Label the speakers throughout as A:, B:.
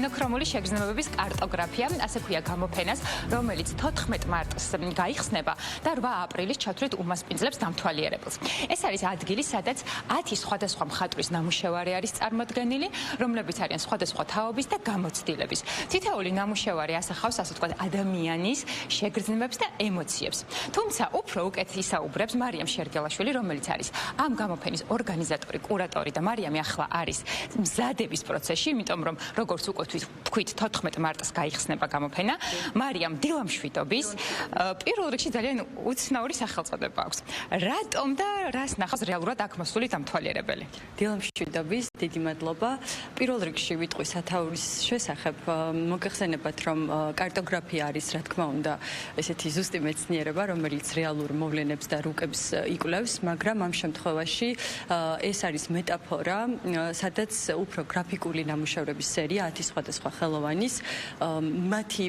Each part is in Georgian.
A: მონოქრომული შეგრძნებების კარტოგრაფია, ასე ქვია გამოფენას, რომელიც 14 მარტს გაიხსნება და 8 აპრილის ჩათვლით უმასპინძლებს დამთვალიერებელს. ეს არის ადგილი, სადაც 10 სხვადასხვა მხატვრის ნამუშევარი არის წარმოდგენილი, რომლებიც არიან სხვადასხვა თაობის და გამოცდილების. თითოეული ნამუშევარი ასახავს, ასე ვთქვათ, ადამიანის შეგრძნებებს და ემოციებს. თუმცა უფრო უკეთ ისაუბრებს მარიამ შერგელაშვილი, რომელიც არის ამ გამოფენის ორგანიზატორი, კურატორი და მარიამი ახლა არის მზადების პროცესში, იმიტომ რომ როგორც უკვე თქვით 14 მარტს გაიხსნება გამოფენა. მარიამ დილამშვიდობის პირველ რიგში ძალიან უცნაური სახელწოდება აქვს. რატომ და რას ნახავს რეალურად აქ მოსული დამთვალიერებელი?
B: დილამშვიდობის, დიდი მადლობა. პირველ რიგში ვიტყვი სათაურის შესახებ, მოგეხსენებათ, რომ კარტოგრაფია არის, რა თქმა უნდა, ესეთი ზუსტი მეცნიერება, რომელიც რეალურ მოვლენებს და რუკებს იკვლევს, მაგრამ ამ შემთხვევაში ეს არის მეტაფორა, სადაც უფრო გრაფიკული ნამუშევრების სერია 10 სხვადასხვა ხელოვანის, მათი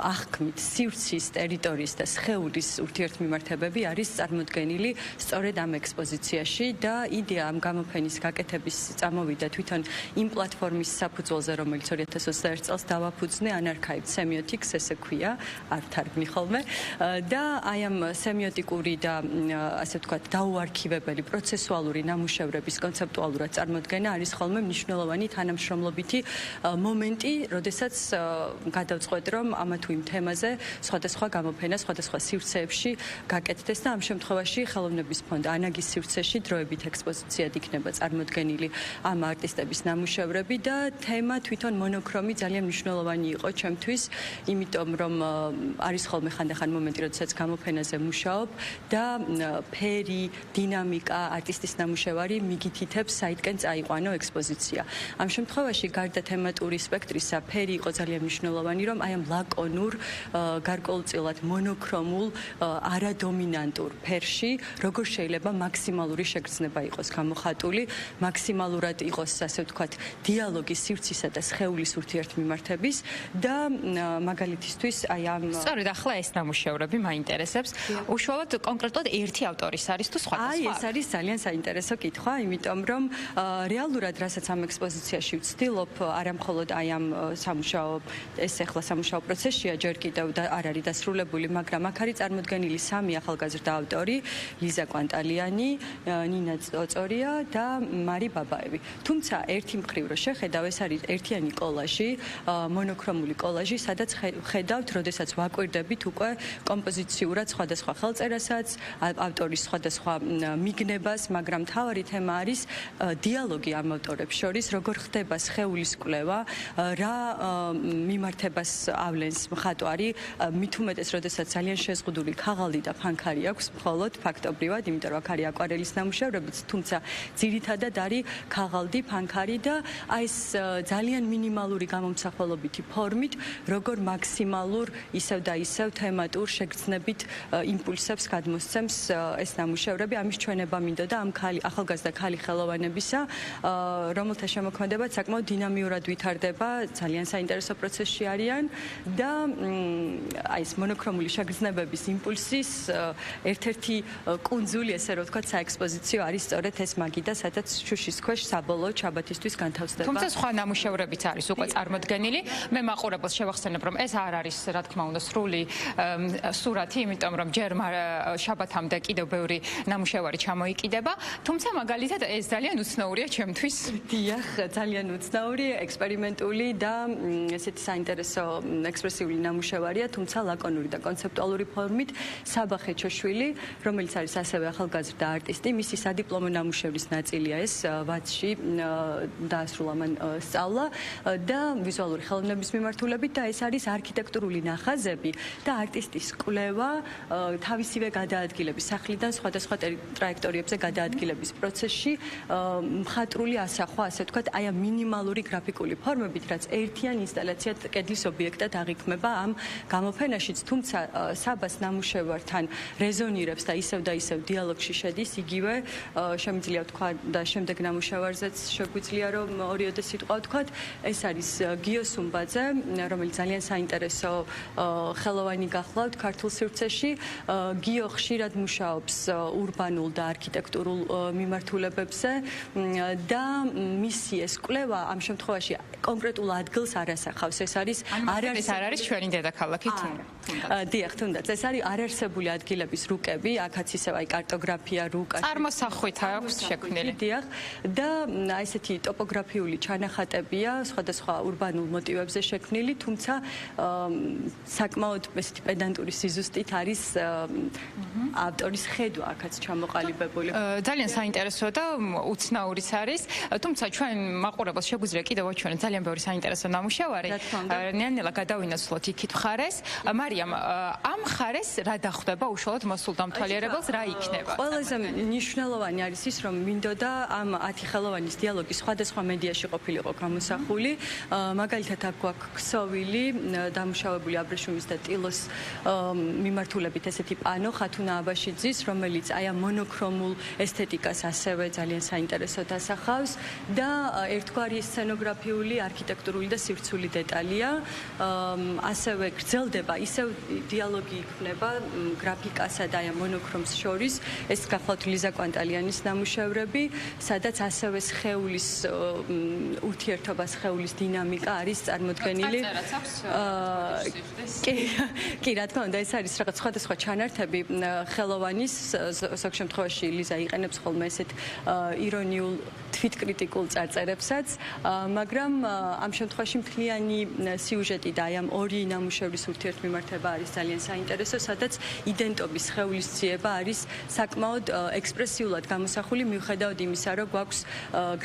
B: აღქმით სივრცის, ტერიტორიის და სხეულის ურთიერთმიმართებები არის წარმოდგენილი სწორედ ამ ექსპოზიციაში და იდეა ამ გამოფენის გაკეთების წამოვიდა თვითონ იმ პლატფორმის საფუძველზე, რომელიც 2021 წელს დავაფუძნე Unarchived Semiotics, ესე ქვია, არ თარგმნი ხოლმე და აი ამ სემიოტიკური და ასე ვთქვათ, დაუარქივებელი პროცესუალური ნამუშევრების კონცეპტუალურად წარმოდგენა არის ხოლმე მნიშვნელოვანი თანამშრომლობითი მომენტი, როდესაც გადავწყვეტ, რომ ამა თუ იმ თემაზე სხვადასხვა გამოფენა სხვადასხვა სივრცეებში გაკეთდეს და ამ შემთხვევაში ხელოვნების ფონდ ანაგის სივრცეში დროებით ექსპოზიციად იქნება წარმოდგენილი ამ არტისტების ნამუშევრები და თემა თვითონ მონოქრომი ძალიან მნიშვნელოვანი იყო ჩემთვის, იმიტომ რომ არის ხოლმე ხანდახან მომენტი, როდესაც გამოფენაზე მუშაობ და ფერი, დინამიკა, არტისტის ნამუშევარი მიგითითებს საიდკენ წაიყვანო ექსპოზიცია. ამ შემთხვევაში გარდა თემატური სპექტრისა, ფერი იყო ძალიან მნიშვნელოვანი, რომ აი ამ ლაკონურ, გარკვეულწილად მონოქრომულ, არადომინანტურ ფერში როგორ შეიძლება მაქსიმალური შეგრძნება იყოს გამოხატული, მაქსიმალურად იყოს, ასე ვთქვათ, დიალოგი სივრცისა და სხეულის ურთიერთმიმართების და მაგალითისთვის აი ამ
A: სწორედ ახლა ეს ნამუშევრები მაინტერესებს. უშუალოდ კონკრეტულად ერთი ავტორის არის თუ სხვადასხვა?
B: აი, ეს არის ძალიან საინტერესო კითხვა, იმიტომ რომ რეალურად რასაც ამ ექსპოზიციაში ვცდილობ, არა მხოლოდ აი ამ სამუშაო, ეს ახლა სამუშაო პროცესშია, ჯერ კიდევ და არ არის დასრულებული, მაგრამ აქ არის წარმოდგენილი 3 ახალგაზრდა ავტორი, ლიზა კვანტალიანი, ნინა წოწორია და მარი ბაბაევი. თუმცა ერთი მხრივ რო შეხედავ, ეს არის ერთიანი კოლაჟი, მონოქრომული კოლაჟი, სადაც ხედავთ, როდესაც ვაკვირდებით უკვე კომპოზიციურად სხვადასხვა ხელწერასაც, ავტორის სხვადასხვა მიგნებას, მაგრამ მთავარი თემა არის დიალოგი ამ ავტორებს შორის, როგორ ხდება სხეულის კვლევა, რა მიმართებას ავლენს მხატვარი, მით უმეტეს, როდესაც ძალიან შეზღუდული ქაღალდი და ფანქარი აქვს მხოლოდ ფაქტობრივად, იმიტომ რომ აქ არის აკვარელის ნამუშევრებიც, თუმცა ძირითადად არის ქაღალდი, ფანქარი და აი ეს ძალიან მინიმალური გამომსახველობითი ფორმით, როგორ მაქსიმალურ ისევ და ისევ თემატურ შეგრძნებით იმპულსებს გადმოსცემს ეს ნამუშევრები. ამის ჩვენება მინდოდა ამ ახალგაზრდა ქალი ხელოვანებისა, რომელთა შემოქმედებაც საკმაოდ დინამიურად ვითარდება, ძალიან საინტერესო პროცესში არიან და აი ეს მონოქრომული შეგრძნებების იმპულსის ერთ-ერთი კუნძული, ესე რომ ვთქვათ, საექსპოზიციო არის სწორედ ეს მაგიდა, სადაც შუშის ქვეშ საბოლოო ჩაბათისთვის განთავსდება.
A: თუმცა სხვა ნამუშევრებიც არის უკვე წარმოდგენილი. მე მაყურებელს შევახსენებ, რომ ეს არ არის, რა თქმა უნდა, სრული სურათი, იმიტომ რომ ჯერ შაბათამდე კიდევ ბევრი ნამუშევარი ჩამოიკიდება, თუმცა მაგალითად ეს ძალიან უცნაურია ჩემთვის.
B: დიახ, ძალიან უცნაური, ექსპერიმენტული და ესეთი საინტერესო ექსპრესიული ნამუშევარია, თუმცა ლაკონური და კონცეპტუალური ფორმით. საბა ხეჩოშვილი, რომელიც არის ასევე ახალგაზრდა არტისტი, მისი სადიპლომო ნამუშევრის ნაწილია ეს ვაცში დაასრულა მან სწავლა და ვიზუალური ხელოვნების მიმართულებით და ეს არის არქიტექტურული ნახაზები და არტისტის კვლევა თავისივე გადაადგილების სახლიდან სხვადასხვა ტრაექტორიებზე გადაადგილების პროცესში მხატვრული ასახვა, ასე ვთქვათ, აი ამ მინიმალური გრაფიკული ფორმებით, რაც ერთიან ინსტალაციად კედლის ობიექტად აღიქმება ამ გამოფენაშიც, თუმცა საბას ნამუშევართან რეზონირებს და ისევ დიალოგში შედის, იგივე შემიძლია ვთქვა და შემდეგ ნამუშევარზეც შეგვიძლია რომ ორიოდე სიტყვა ვთქვათ, ეს არის გიო სუმბაძე, რომელიც ძალიან საინტერესო ხელოვანი გახლავთ ქართულ სივრცეში. გიო ხშირად მუშაობს ურბანულ და არქიტექტურულ მიმართულებებზე და მისი ეს კვლევა ამ შემთხვევაში კონკრეტულ ადგილს არ ასახავს. ეს არის
A: ეს არ არის ჩვენი დედაქალაქი
B: დიახ, თუნდაც ეს არის არარსებული ადგილების რუკები, აქაც ისევ აი კარტოგრაფია, რუკა
A: წარმოსახვით აქვს შექმნილი.
B: დიახ, და აი ესეთი ტოპოგრაფიული ჩანახატებია სხვადასხვა ურბანულ მოტივებზე შექმნილი, თუმცა საკმაოდ ესეთი პედანტური სიზუსტით არის ავტორის ხედვა აქაც ჩამოყალიბებული.
A: ძალიან საინტერესოა და უცნაურიც არის, თუმცა ჩვენ მაყურებელს შეგვიძლია კიდევ აჩვენოთ ძალიან ბევრი საინტერესო ნამუშევარი. ნელ-ნელა გადავინაცვლოთ იქით მხარეს. მარიამ, ამ მხარეს რა დახვდება უშუალოდ მოსულ დამთვალიერებელს, რა იქნება?
B: ყველაზე მნიშვნელოვანი არის ის, რომ მინდოდა ამ 10 ხელოვანის დიალოგი სხვადასხვა მედიაში ყოფილიყო გამოსახული. მაგალითად, აქ გვაქვს ქსოვილი, დამუშავებული აბრეშუმის და ტილოს მიმართულებით ესეთი პანო ხათუნა აბაშიძის, რომელიც აი ამ მონოქრომულ ესთეტიკას ასევე ძალიან საინტერესოდ ასახავს და ერთგვარი სცენოგრაფიული, არქიტექტურული და სივრცული დეტალია. ასევე გრძელდება, ისევ დიალოგი იქმნება გრაფიკასა და აი ამ მონოქრომს შორის. ეს გახლავთ ლიზა კვანტალიანის ნამუშევრები, სადაც ასევე სხეულის ურთიერთობა, სხეულის დინამიკა არის წარმოდგენილი. კი, რა თქმა უნდა, ეს არის რაღაც სხვადასხვა ჩანართები ხელოვანის, ზოგ შემთხვევაში ლიზა იყენებს ხოლმე ესეთ ირონიულ თვითკრიტიკულ წარწერებსაც, მაგრამ ამ შემთხვევაში მთლიანი სიუჟეტი და აი ამ ორი ნამუშევრის ურთიერთმიმართება არის ძალიან საინტერესო, სადაც იდენტობის სხეულის ძიება არის საკმაოდ ექსპრესიულად გამოსახული, მიუხედავად იმისა, რომ გვაქვს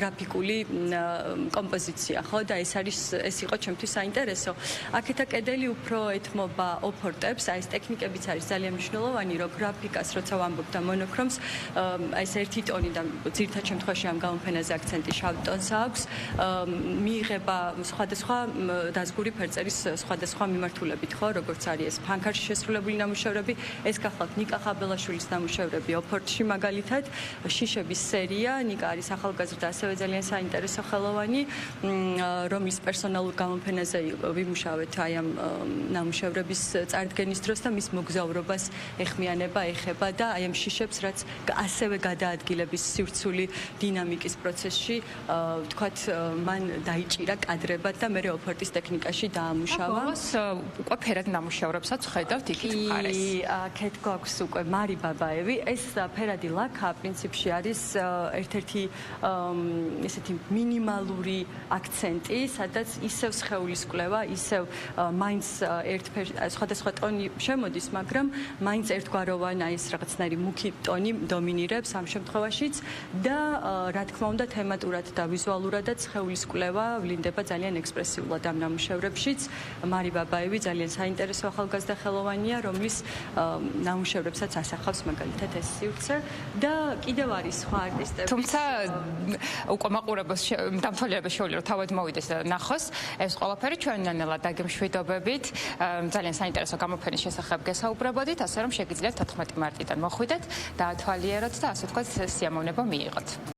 B: გრაფიკული კომპოზიცია, ხო და ეს იყო ჩემთვის საინტერესო. აქეთა კედელი უფრო ეთმობა ოპორტებს, აი ეს ტექნიკებიც არის ძალიან მნიშვნელოვანი, რომ გრაფიკას როცა ვამბობ და მონოქრომს, აი ეს ერთი ტონი და ძირითად შემთხვევაში ამ გამოფენაზე აქცენტი შავ ტონს აქვს, მიიღება სხვადასხვა დაზგური ფერწერის სხვადასხვა მიმართულებით, ხო, როგორც არის ეს ფანქარში შესრულებული ნამუშევრები, ეს გახლავთ ნიკა ხაბელაშვილის ნამუშევრები ოპორტში მაგალითად, შიშების სერია, ნიკა არის ახალგაზრდა, ასევე ძალიან საინტერესო ხელოვანი, რომლის პერსონალურ გამოფენაზე ვიმუშავეთ აი ამ ნამუშევრების წარდგენის დროს და მის მოგზაურობას ეხმიანება, ეხება და აი ამ შიშებს, რაც ასევე გადაადგილების სივრცული დინამიკის პროცესში, ვთქვათ, მან დაიჭირა კადრებად და მე ოპორტის ტექნიკაში დაამუშავა.
A: უკვე ფერად ნამუშევრებსაც ხედავთ იქით მხარეს.
B: აქეთ გვაქვს უკვე მარი ბაბაევი, ეს ფერადი ლაქა პრინციპში არის ერთ-ერთი ესეთი მინიმალური აქცენტი, სადაც ისევ სხეულის კვლევა, ისევ მაინც სხვადასხვა ტონი შემოდის, მაგრამ მაინც ერთგვაროვანი აი ეს რაღაცნაირი მუქი ტონი დომინირებს ამ შემთხვევაშიც და რა თქმა უნდა თემატურად და ვიზუალურადაც სხეულის კვლევა ვლინდება ძალიან ექსპრესიულად ამ ნამუშევრებშიც. მარი ბაბაევი ძალიან საინტერესო ახალგაზრდა ხელოვანია, რომლის ნამუშევრებსაც ასახავს მაგალითად ეს სივრცე და კიდევ არის სხვა არტისტები.
A: თუმცა უკვე მაყურებელს დამთვალიერება შეუძლია რომ თავად მოვიდეს და ნახოს ეს ყველაფერი ჩვენ ნელ-ნელა დაგემშვიდობებით. ძალიან საინტერესო გამოფენის შესახებ გესაუბრებოდით, ასე რომ შეგიძლიათ 14 მარტიდან მოხვიდეთ, დაათვალიეროთ და ასე ვთქვათ სიამოვნება მიიღოთ.